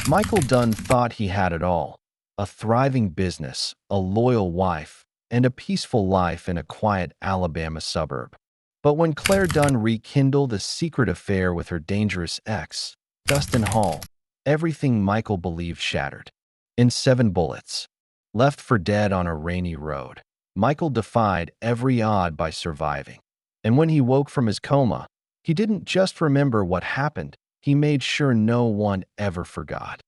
Michael Dunn thought he had it all: a thriving business, a loyal wife, and a peaceful life in a quiet Alabama suburb. But when Claire Dunn rekindled a secret affair with her dangerous ex, Dustin Hall, everything Michael believed shattered. In 7 bullets, left for dead on a rainy road, Michael defied every odd by surviving. And when he woke from his coma, he didn't just remember what happened, he made sure no one ever forgot.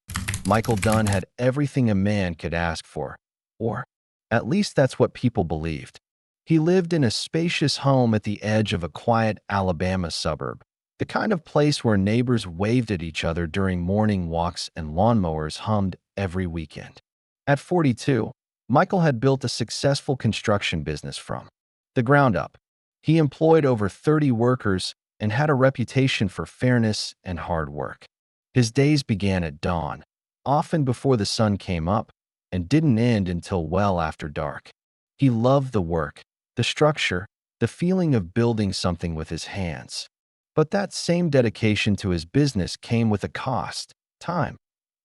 Michael Dunn had everything a man could ask for, or at least that's what people believed. He lived in a spacious home at the edge of a quiet Alabama suburb, the kind of place where neighbors waved at each other during morning walks and lawnmowers hummed every weekend. At 42, Michael had built a successful construction business from the ground up. He employed over 30 workers and had a reputation for fairness and hard work. His days began at dawn, often before the sun came up, and didn't end until well after dark. He loved the work, the structure, the feeling of building something with his hands. But that same dedication to his business came with a cost: time.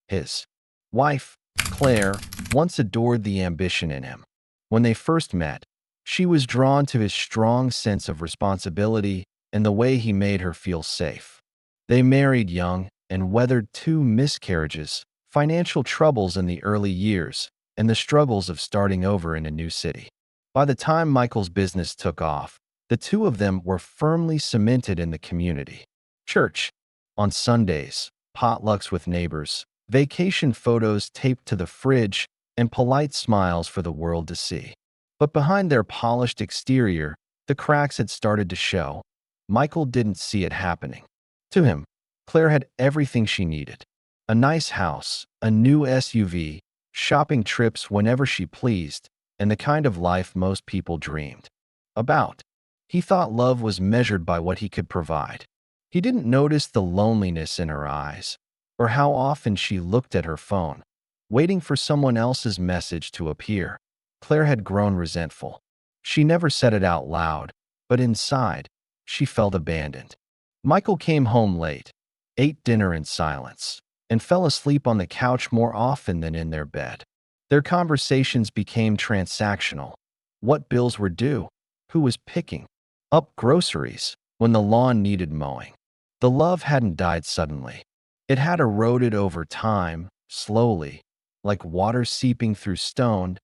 His wife, Claire, once adored the ambition in him. When they first met, she was drawn to his strong sense of responsibility and the way he made her feel safe. They married young and weathered 2 miscarriages, financial troubles in the early years, and the struggles of starting over in a new city. By the time Michael's business took off, the two of them were firmly cemented in the community. Church on Sundays, potlucks with neighbors, vacation photos taped to the fridge, and polite smiles for the world to see. But behind their polished exterior, the cracks had started to show. Michael didn't see it happening. To him, Claire had everything she needed: a nice house, a new SUV, shopping trips whenever she pleased, and the kind of life most people dreamed about. He thought love was measured by what he could provide. He didn't notice the loneliness in her eyes, or how often she looked at her phone, waiting for someone else's message to appear. Claire had grown resentful. She never said it out loud, but inside, she felt abandoned. Michael came home late, ate dinner in silence, and fell asleep on the couch more often than in their bed. Their conversations became transactional: what bills were due, who was picking up groceries when the lawn needed mowing. The love hadn't died suddenly. It had eroded over time, slowly, like water seeping through stone.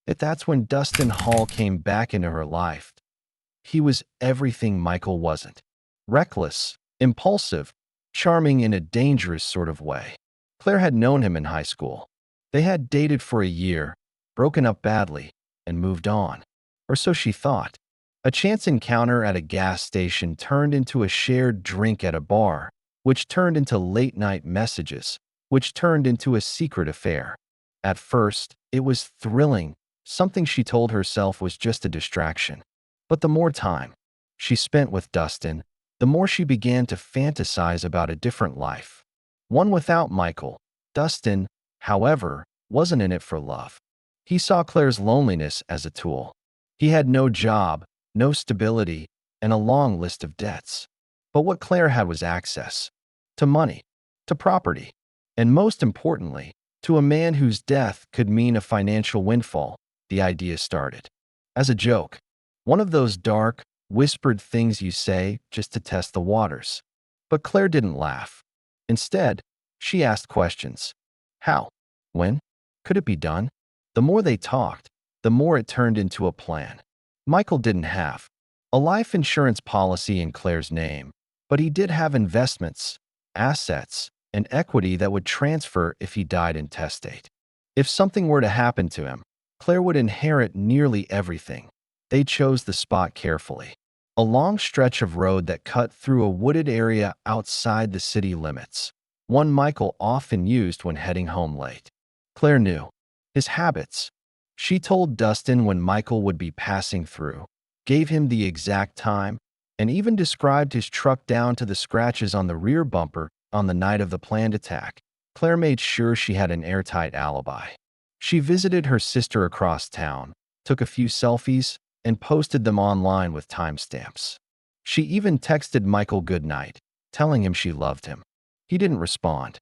That's when Dustin Hall came back into her life. He was everything Michael wasn't: reckless, impulsive, charming in a dangerous sort of way. Claire had known him in high school. They had dated for a year, broken up badly, and moved on. Or so she thought. A chance encounter at a gas station turned into a shared drink at a bar, which turned into late-night messages, which turned into a secret affair. At first, it was thrilling, something she told herself was just a distraction. But the more time she spent with Dustin, the more she began to fantasize about a different life. One without Michael. Dustin, however, wasn't in it for love. He saw Claire's loneliness as a tool. He had no job, no stability, and a long list of debts. But what Claire had was access to money, to property, and most importantly, to a man whose death could mean a financial windfall. The idea started as a joke, one of those dark, whispered things you say just to test the waters. But Claire didn't laugh. Instead, she asked questions. How? When? Could it be done? The more they talked, the more it turned into a plan. Michael didn't have a life insurance policy in Claire's name, but he did have investments, assets, and equity that would transfer if he died intestate. If something were to happen to him, Claire would inherit nearly everything. They chose the spot carefully: a long stretch of road that cut through a wooded area outside the city limits, one Michael often used when heading home late. Claire knew his habits. She told Dustin when Michael would be passing through, gave him the exact time, and even described his truck down to the scratches on the rear bumper on the night of the planned attack. Claire made sure she had an airtight alibi. She visited her sister across town, took a few selfies, and posted them online with timestamps. She even texted Michael goodnight, telling him she loved him. He didn't respond.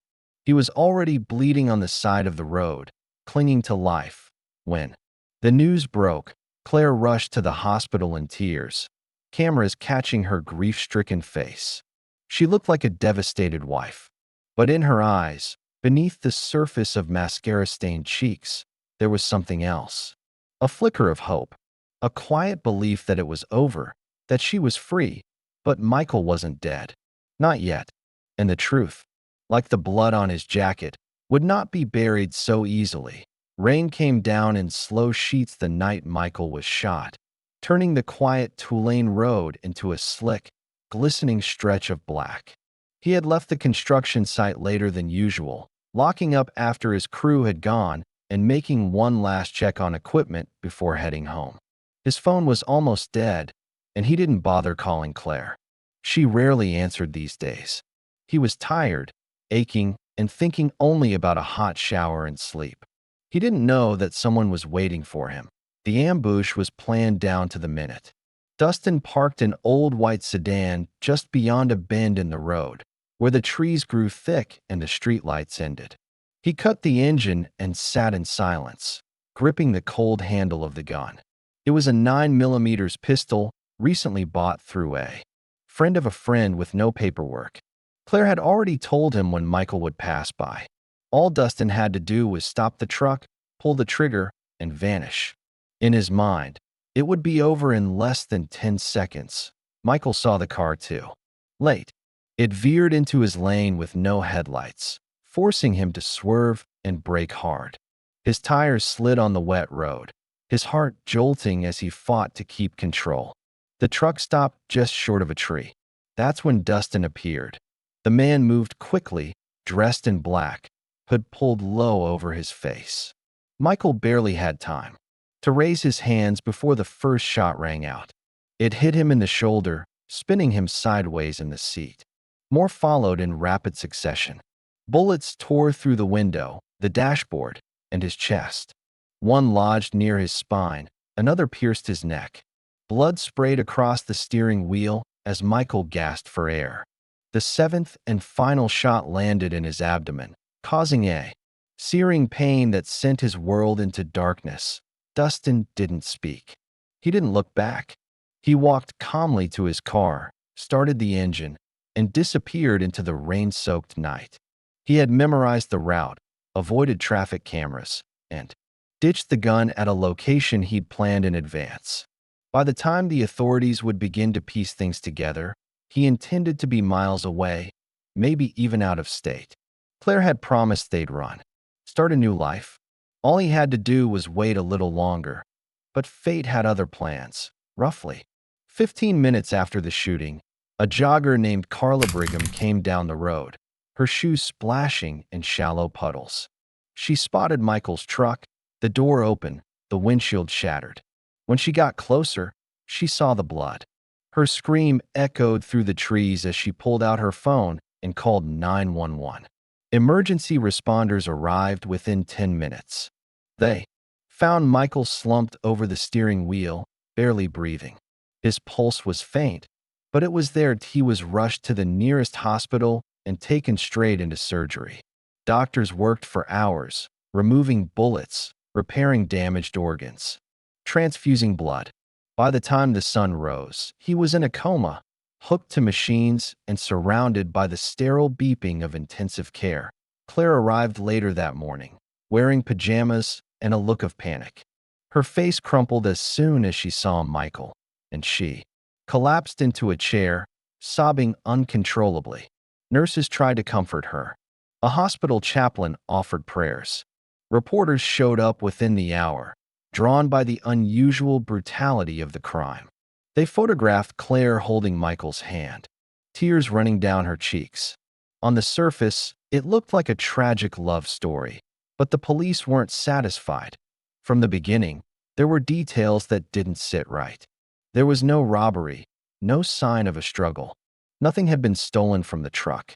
He was already bleeding on the side of the road, clinging to life. When the news broke, Claire rushed to the hospital in tears, cameras catching her grief-stricken face. She looked like a devastated wife. But in her eyes, beneath the surface of mascara-stained cheeks, there was something else. A flicker of hope, a quiet belief that it was over, that she was free, but Michael wasn't dead. Not yet. And the truth, like the blood on his jacket, would not be buried so easily. Rain came down in slow sheets the night Michael was shot, turning the quiet Tulane road into a slick, glistening stretch of black. He had left the construction site later than usual, locking up after his crew had gone and making one last check on equipment before heading home. His phone was almost dead, and he didn't bother calling Claire. She rarely answered these days. He was tired, aching, and thinking only about a hot shower and sleep. He didn't know that someone was waiting for him. The ambush was planned down to the minute. Dustin parked an old white sedan just beyond a bend in the road, where the trees grew thick and the streetlights ended. He cut the engine and sat in silence, gripping the cold handle of the gun. It was a 9mm pistol, recently bought through a friend of a friend with no paperwork. Claire had already told him when Michael would pass by. All Dustin had to do was stop the truck, pull the trigger, and vanish. In his mind, it would be over in less than 10 seconds. Michael saw the car too. Late. It veered into his lane with no headlights, forcing him to swerve and brake hard. His tires slid on the wet road, his heart jolting as he fought to keep control. The truck stopped just short of a tree. That's when Dustin appeared. The man moved quickly, dressed in black, hood pulled low over his face. Michael barely had time to raise his hands before the first shot rang out. It hit him in the shoulder, spinning him sideways in the seat. More followed in rapid succession. Bullets tore through the window, the dashboard, and his chest. One lodged near his spine, another pierced his neck. Blood sprayed across the steering wheel as Michael gasped for air. The seventh and final shot landed in his abdomen, causing a searing pain that sent his world into darkness. Dustin didn't speak. He didn't look back. He walked calmly to his car, started the engine, and disappeared into the rain-soaked night. He had memorized the route, avoided traffic cameras, and ditched the gun at a location he'd planned in advance. By the time the authorities would begin to piece things together, he intended to be miles away, maybe even out of state. Claire had promised they'd run, start a new life. All he had to do was wait a little longer. But fate had other plans. Roughly 15 minutes after the shooting, a jogger named Carla Brigham came down the road, her shoes splashing in shallow puddles. She spotted Michael's truck, the door open, the windshield shattered. When she got closer, she saw the blood. Her scream echoed through the trees as she pulled out her phone and called 911. Emergency responders arrived within 10 minutes. They found Michael slumped over the steering wheel, barely breathing. His pulse was faint, but it was there. He was rushed to the nearest hospital and taken straight into surgery. Doctors worked for hours, removing bullets, repairing damaged organs, transfusing blood. By the time the sun rose, he was in a coma, hooked to machines and surrounded by the sterile beeping of intensive care. Claire arrived later that morning, wearing pajamas and a look of panic. Her face crumpled as soon as she saw Michael, and she collapsed into a chair, sobbing uncontrollably. Nurses tried to comfort her. A hospital chaplain offered prayers. Reporters showed up within the hour, drawn by the unusual brutality of the crime. They photographed Claire holding Michael's hand, tears running down her cheeks. On the surface, it looked like a tragic love story, but the police weren't satisfied. From the beginning, there were details that didn't sit right. There was no robbery, no sign of a struggle. Nothing had been stolen from the truck.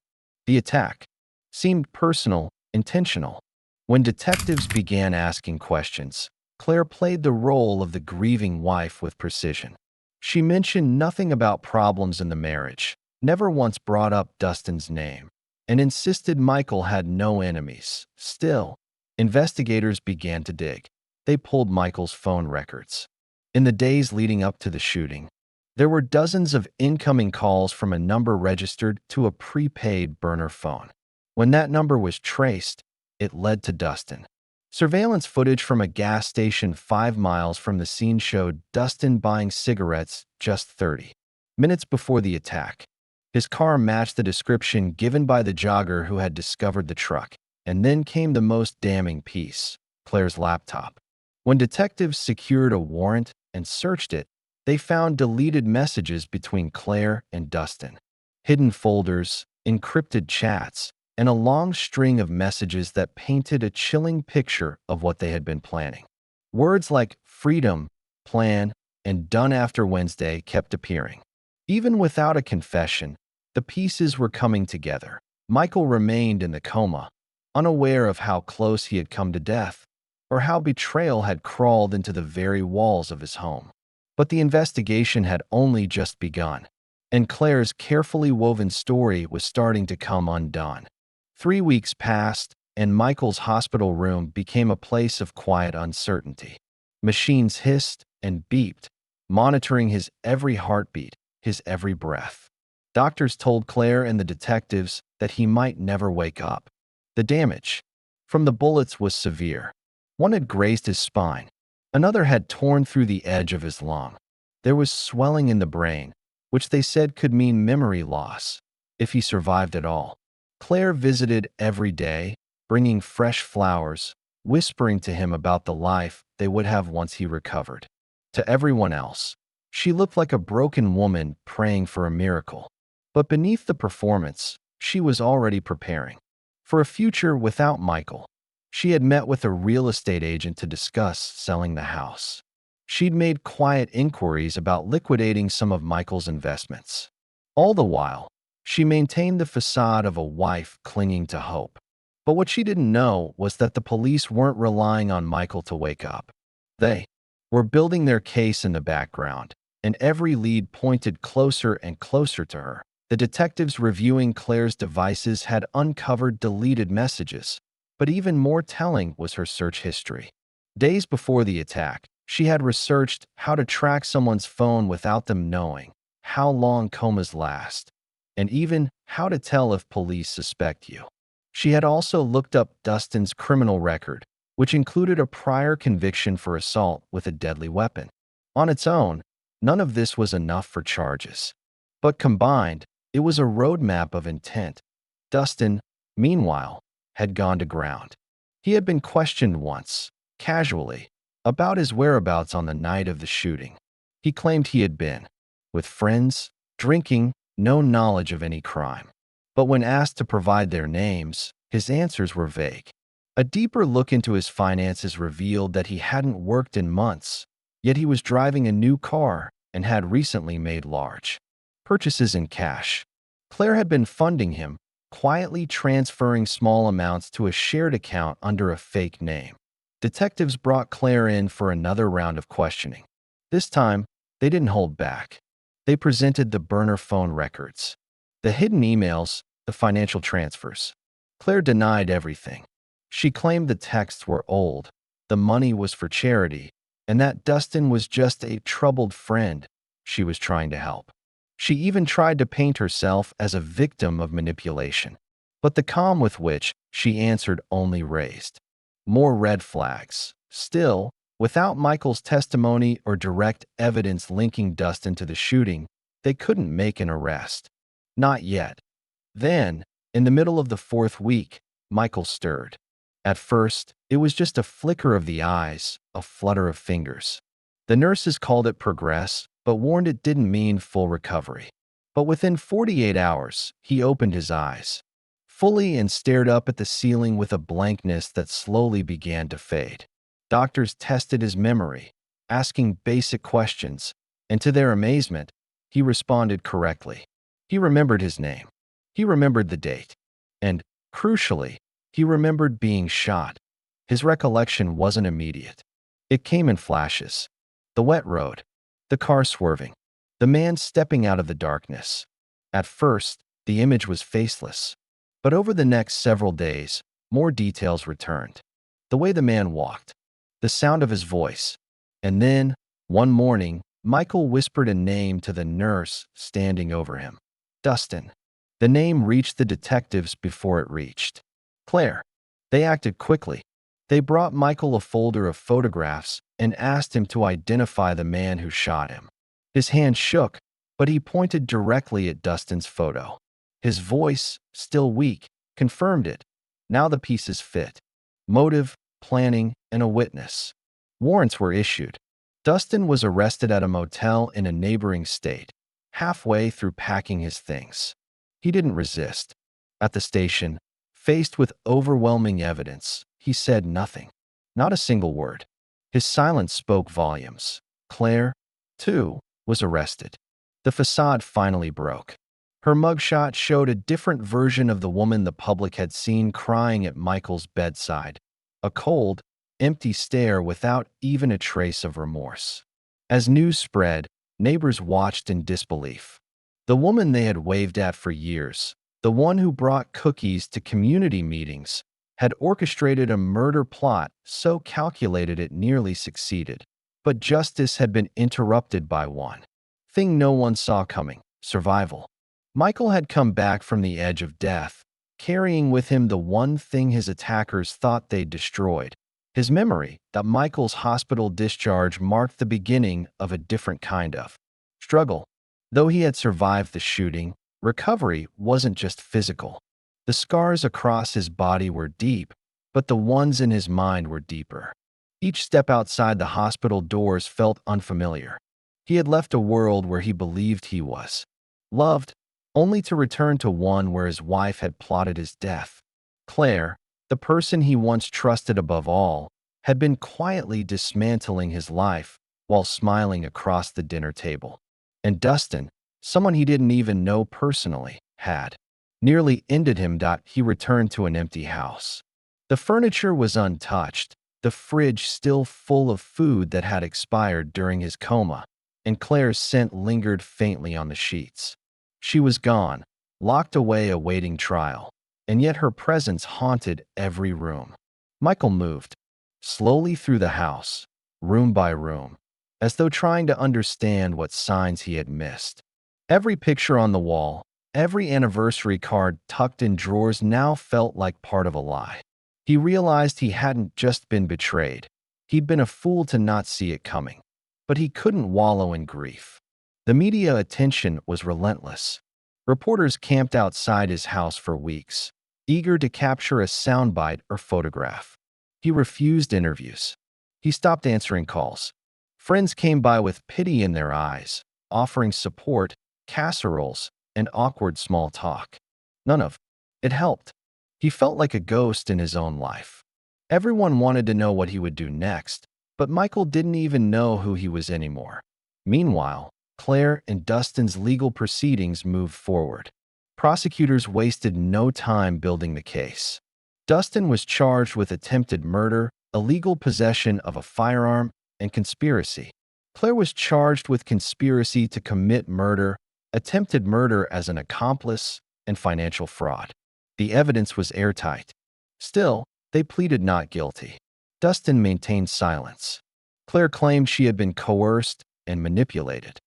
The attack seemed personal, intentional. When detectives began asking questions, Claire played the role of the grieving wife with precision. She mentioned nothing about problems in the marriage, never once brought up Dustin's name. and insisted Michael had no enemies. Still, investigators began to dig. They pulled Michael's phone records. In the days leading up to the shooting, there were dozens of incoming calls from a number registered to a prepaid burner phone. When that number was traced, it led to Dustin. Surveillance footage from a gas station 5 miles from the scene showed Dustin buying cigarettes just 30 minutes before the attack. His car matched the description given by the jogger who had discovered the truck. And then came the most damning piece: Claire's laptop. When detectives secured a warrant and searched it, they found deleted messages between Claire and Dustin, hidden folders, encrypted chats, and a long string of messages that painted a chilling picture of what they had been planning. Words like freedom, plan, and done after Wednesday kept appearing. Even without a confession, the pieces were coming together. Michael remained in the coma, unaware of how close he had come to death, or how betrayal had crawled into the very walls of his home. But the investigation had only just begun, and Claire's carefully woven story was starting to come undone. 3 weeks passed, and Michael's hospital room became a place of quiet uncertainty. Machines hissed and beeped, monitoring his every heartbeat, his every breath. Doctors told Claire and the detectives that he might never wake up. The damage from the bullets was severe. One had grazed his spine. Another had torn through the edge of his lung. There was swelling in the brain, which they said could mean memory loss if he survived at all. Claire visited every day, bringing fresh flowers, whispering to him about the life they would have once he recovered. To everyone else, she looked like a broken woman praying for a miracle. But beneath the performance, she was already preparing for a future without Michael. She had met with a real estate agent to discuss selling the house. She'd made quiet inquiries about liquidating some of Michael's investments. All the while, she maintained the facade of a wife clinging to hope. But what she didn't know was that the police weren't relying on Michael to wake up. They were building their case in the background, and every lead pointed closer and closer to her. The detectives reviewing Claire's devices had uncovered deleted messages, but even more telling was her search history. Days before the attack, she had researched how to track someone's phone without them knowing, how long comas last, and even how to tell if police suspect you. She had also looked up Dustin's criminal record, which included a prior conviction for assault with a deadly weapon. On its own, none of this was enough for charges. But combined, it was a roadmap of intent. Dustin, meanwhile, had gone to ground. He had been questioned once, casually, about his whereabouts on the night of the shooting. He claimed he had been with friends, drinking, no knowledge of any crime. But when asked to provide their names, his answers were vague. A deeper look into his finances revealed that he hadn't worked in months, yet he was driving a new car and had recently made large purchases in cash. Claire had been funding him, quietly transferring small amounts to a shared account under a fake name. Detectives brought Claire in for another round of questioning. This time, they didn't hold back. They presented the burner phone records, the hidden emails, the financial transfers. Claire denied everything. She claimed the texts were old, the money was for charity, and that Dustin was just a troubled friend she was trying to help. She even tried to paint herself as a victim of manipulation. But the calm with which she answered only raised more red flags. Still, without Michael's testimony or direct evidence linking Dustin to the shooting, they couldn't make an arrest. Not yet. Then, in the middle of the 4th week, Michael stirred. At first, it was just a flicker of the eyes, a flutter of fingers. The nurses called it progress, but warned it didn't mean full recovery. But within 48 hours, he opened his eyes fully and stared up at the ceiling with a blankness that slowly began to fade. Doctors tested his memory, asking basic questions, and to their amazement, he responded correctly. He remembered his name. He remembered the date. And, crucially, he remembered being shot. His recollection wasn't immediate. It came in flashes. The wet road, the car swerving, the man stepping out of the darkness. At first, the image was faceless. But over the next several days, more details returned. The way the man walked, the sound of his voice, and then, one morning, Michael whispered a name to the nurse standing over him. Dustin. The name reached the detectives before it reached Claire. They acted quickly. They brought Michael a folder of photographs and asked him to identify the man who shot him. His hand shook, but he pointed directly at Dustin's photo. His voice, still weak, confirmed it. Now the pieces fit. Motive, planning, and a witness. Warrants were issued. Dustin was arrested at a motel in a neighboring state, halfway through packing his things. He didn't resist. At the station, faced with overwhelming evidence, he said nothing. Not a single word. His silence spoke volumes. Claire, too, was arrested. The facade finally broke. Her mugshot showed a different version of the woman the public had seen crying at Michael's bedside. A cold, empty stare without even a trace of remorse. As news spread, neighbors watched in disbelief. The woman they had waved at for years, the one who brought cookies to community meetings, had orchestrated a murder plot so calculated it nearly succeeded. But justice had been interrupted by one thing no one saw coming: survival. Michael had come back from the edge of death, carrying with him the one thing his attackers thought they'd destroyed: his memory that Michael's hospital discharge marked the beginning of a different kind of struggle. Though he had survived the shooting, recovery wasn't just physical. The scars across his body were deep, but the ones in his mind were deeper. Each step outside the hospital doors felt unfamiliar. He had left a world where he believed he was loved, only to return to one where his wife had plotted his death. Claire, the person he once trusted above all, had been quietly dismantling his life while smiling across the dinner table. And Dustin, someone he didn't even know personally, had nearly ended him. He returned to an empty house. The furniture was untouched, the fridge still full of food that had expired during his coma, and Claire's scent lingered faintly on the sheets. She was gone, locked away awaiting trial, and yet her presence haunted every room. Michael moved slowly through the house, room by room, as though trying to understand what signs he had missed. Every picture on the wall, every anniversary card tucked in drawers now felt like part of a lie. He realized he hadn't just been betrayed. He'd been a fool to not see it coming. But he couldn't wallow in grief. The media attention was relentless. Reporters camped outside his house for weeks, eager to capture a soundbite or photograph. He refused interviews. He stopped answering calls. Friends came by with pity in their eyes, offering support, casseroles, and awkward small talk. None of it helped. He felt like a ghost in his own life. Everyone wanted to know what he would do next, but Michael didn't even know who he was anymore. Meanwhile, Claire and Dustin's legal proceedings moved forward. Prosecutors wasted no time building the case. Dustin was charged with attempted murder, illegal possession of a firearm, and conspiracy. Claire was charged with conspiracy to commit murder, attempted murder as an accomplice, and financial fraud. The evidence was airtight. Still, they pleaded not guilty. Dustin maintained silence. Claire claimed she had been coerced and manipulated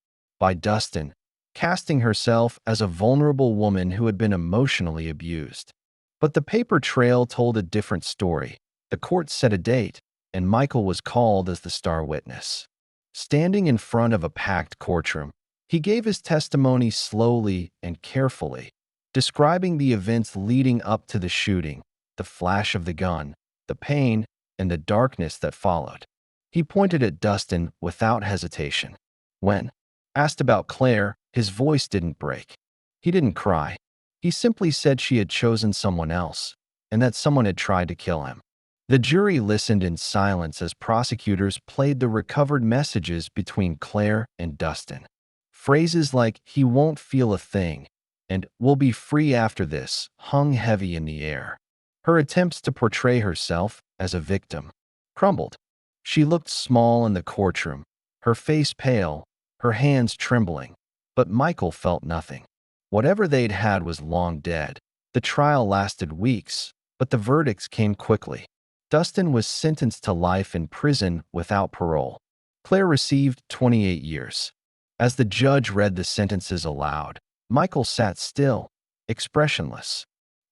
by Dustin, casting herself as a vulnerable woman who had been emotionally abused. But the paper trail told a different story. The court set a date, and Michael was called as the star witness. Standing in front of a packed courtroom, he gave his testimony slowly and carefully, describing the events leading up to the shooting, the flash of the gun, the pain, and the darkness that followed. He pointed at Dustin without hesitation. When asked about Claire, his voice didn't break. He didn't cry. He simply said she had chosen someone else, and that someone had tried to kill him. The jury listened in silence as prosecutors played the recovered messages between Claire and Dustin. Phrases like, "He won't feel a thing," and "We'll be free after this," hung heavy in the air. Her attempts to portray herself as a victim crumbled. She looked small in the courtroom, her face pale, her hands trembling, but Michael felt nothing. Whatever they'd had was long dead. The trial lasted weeks, but the verdicts came quickly. Dustin was sentenced to life in prison without parole. Claire received 28 years. As the judge read the sentences aloud, Michael sat still, expressionless.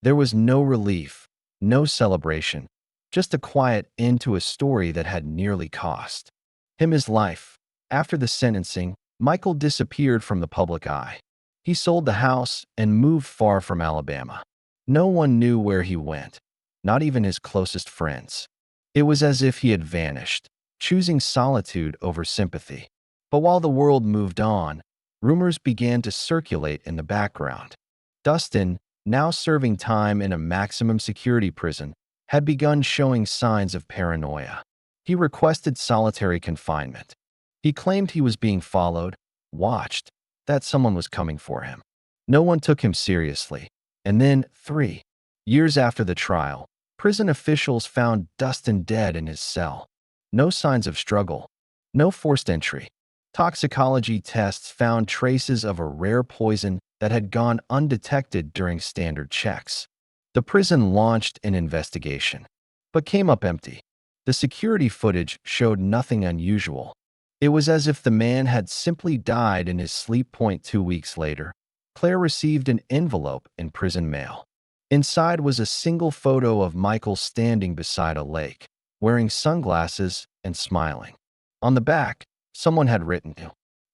There was no relief, no celebration, just a quiet end to a story that had nearly cost him his life. After the sentencing, Michael disappeared from the public eye. He sold the house and moved far from Alabama. No one knew where he went, not even his closest friends. It was as if he had vanished, choosing solitude over sympathy. But while the world moved on, rumors began to circulate in the background. Dustin, now serving time in a maximum security prison, had begun showing signs of paranoia. He requested solitary confinement. He claimed he was being followed, watched, that someone was coming for him. No one took him seriously. And then, 3 years after the trial, prison officials found Dustin dead in his cell. No signs of struggle, no forced entry. Toxicology tests found traces of a rare poison that had gone undetected during standard checks. The prison launched an investigation, but came up empty. The security footage showed nothing unusual. It was as if the man had simply died in his sleep. 2 weeks later, Claire received an envelope in prison mail. Inside was a single photo of Michael standing beside a lake, wearing sunglasses and smiling. On the back, someone had written,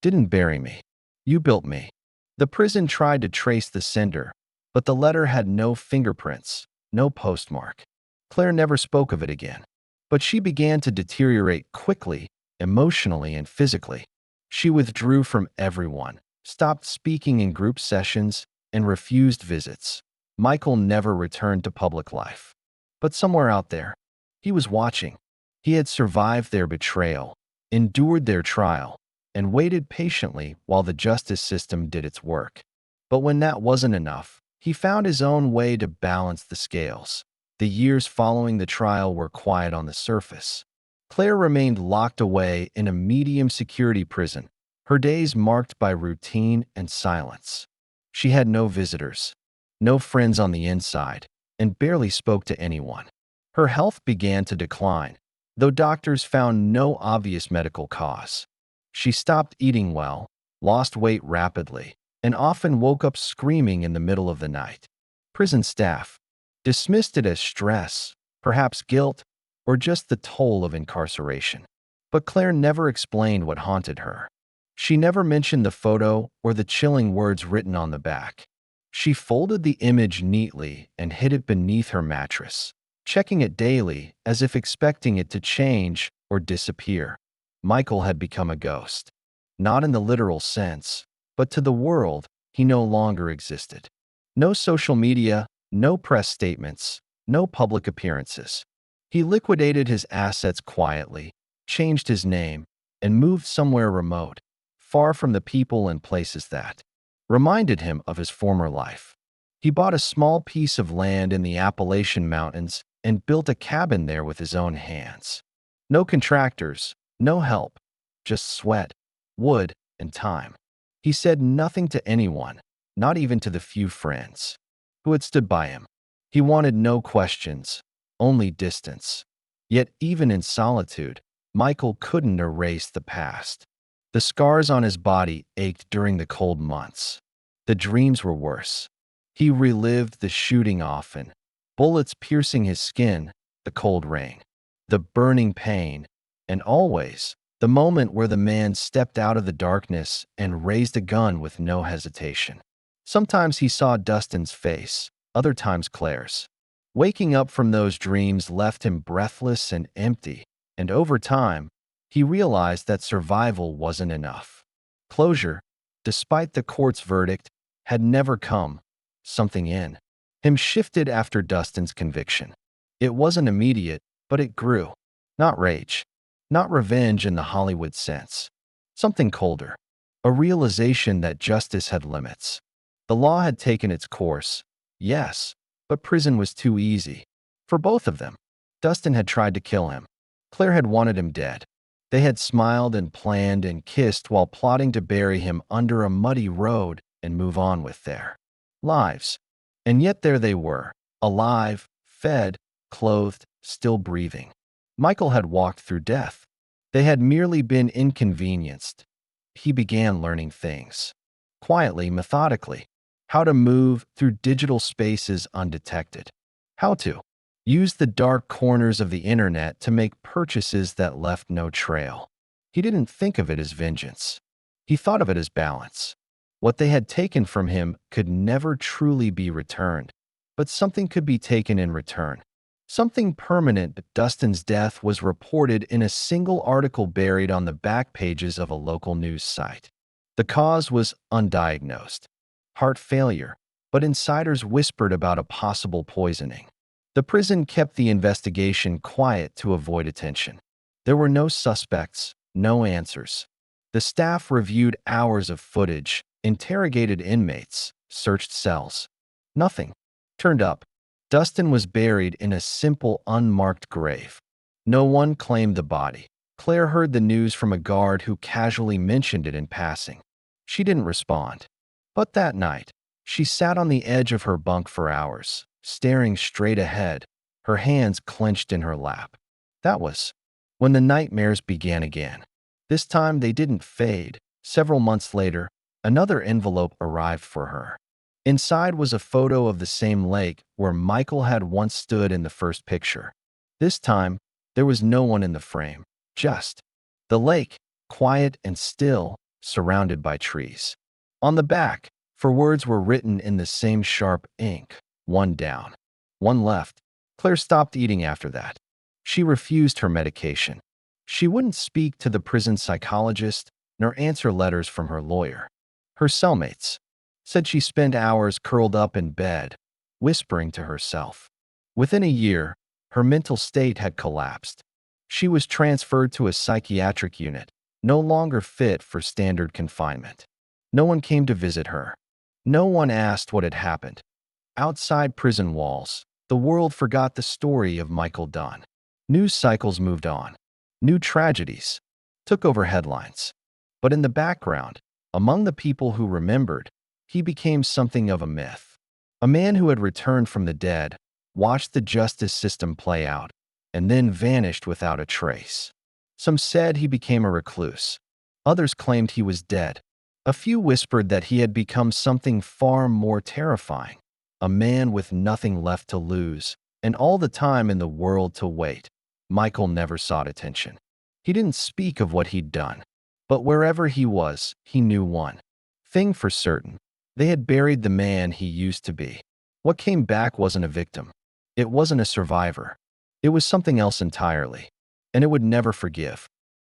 "Didn't bury me. You built me." The prison tried to trace the sender, but the letter had no fingerprints, no postmark. Claire never spoke of it again. But she began to deteriorate quickly, emotionally and physically. She withdrew from everyone, stopped speaking in group sessions, and refused visits. Michael never returned to public life. But somewhere out there, he was watching. He had survived their betrayal, endured their trial, and waited patiently while the justice system did its work. But when that wasn't enough, he found his own way to balance the scales. The years following the trial were quiet on the surface. Claire remained locked away in a medium security prison, her days marked by routine and silence. She had no visitors, no friends on the inside, and barely spoke to anyone. Her health began to decline, though doctors found no obvious medical cause. She stopped eating well, lost weight rapidly, and often woke up screaming in the middle of the night. Prison staff dismissed it as stress, perhaps guilt, or just the toll of incarceration. But Claire never explained what haunted her. She never mentioned the photo or the chilling words written on the back. She folded the image neatly and hid it beneath her mattress, checking it daily as if expecting it to change or disappear. Michael had become a ghost. Not in the literal sense, but to the world, he no longer existed. No social media, no press statements, no public appearances. He liquidated his assets quietly, changed his name, and moved somewhere remote, far from the people and places that reminded him of his former life. He bought a small piece of land in the Appalachian Mountains and built a cabin there with his own hands. No contractors, no help, just sweat, wood, and time. He said nothing to anyone, not even to the few friends who had stood by him. He wanted no questions, only distance. Yet even in solitude, Michael couldn't erase the past. The scars on his body ached during the cold months. The dreams were worse. He relived the shooting often, bullets piercing his skin, the cold rain, the burning pain, and always the moment where the man stepped out of the darkness and raised a gun with no hesitation. Sometimes he saw Dustin's face, other times Claire's. Waking up from those dreams left him breathless and empty, and over time, he realized that survival wasn't enough. Closure, despite the court's verdict, had never come. Something in him shifted after Dustin's conviction. It wasn't immediate, but it grew. Not rage, not revenge in the Hollywood sense. Something colder. A realization that justice had limits. The law had taken its course, yes, but prison was too easy. For both of them. Dustin had tried to kill him. Claire had wanted him dead. They had smiled and planned and kissed while plotting to bury him under a muddy road and move on with their lives. And yet there they were, alive, fed, clothed, still breathing. Michael had walked through death. They had merely been inconvenienced. He began learning things. Quietly, methodically. How to move through digital spaces undetected. How to use the dark corners of the internet to make purchases that left no trail. He didn't think of it as vengeance. He thought of it as balance. What they had taken from him could never truly be returned, but something could be taken in return. Something permanent. Dustin's death was reported in a single article buried on the back pages of a local news site. The cause was undiagnosed. Heart failure, but insiders whispered about a possible poisoning. The prison kept the investigation quiet to avoid attention. There were no suspects, no answers. The staff reviewed hours of footage, interrogated inmates, searched cells. Nothing turned up. Dustin was buried in a simple, unmarked grave. No one claimed the body. Claire heard the news from a guard who casually mentioned it in passing. She didn't respond. But that night, she sat on the edge of her bunk for hours, staring straight ahead, her hands clenched in her lap. That was when the nightmares began again. This time they didn't fade. Several months later, another envelope arrived for her. Inside was a photo of the same lake where Michael had once stood in the first picture. This time, there was no one in the frame, just the lake, quiet and still, surrounded by trees. On the back, 4 words were written in the same sharp ink, one down, one left. Claire stopped eating after that. She refused her medication. She wouldn't speak to the prison psychologist nor answer letters from her lawyer. Her cellmates said she spent hours curled up in bed, whispering to herself. Within a year, her mental state had collapsed. She was transferred to a psychiatric unit, no longer fit for standard confinement. No one came to visit her. No one asked what had happened. Outside prison walls, the world forgot the story of Michael Dunn. News cycles moved on. New tragedies took over headlines. But in the background, among the people who remembered, he became something of a myth. A man who had returned from the dead, watched the justice system play out, and then vanished without a trace. Some said he became a recluse. Others claimed he was dead. A few whispered that he had become something far more terrifying, a man with nothing left to lose, and all the time in the world to wait. Michael never sought attention. He didn't speak of what he'd done, but wherever he was, he knew one thing for certain. They had buried the man he used to be. What came back wasn't a victim. It wasn't a survivor. It was something else entirely, and it would never forgive.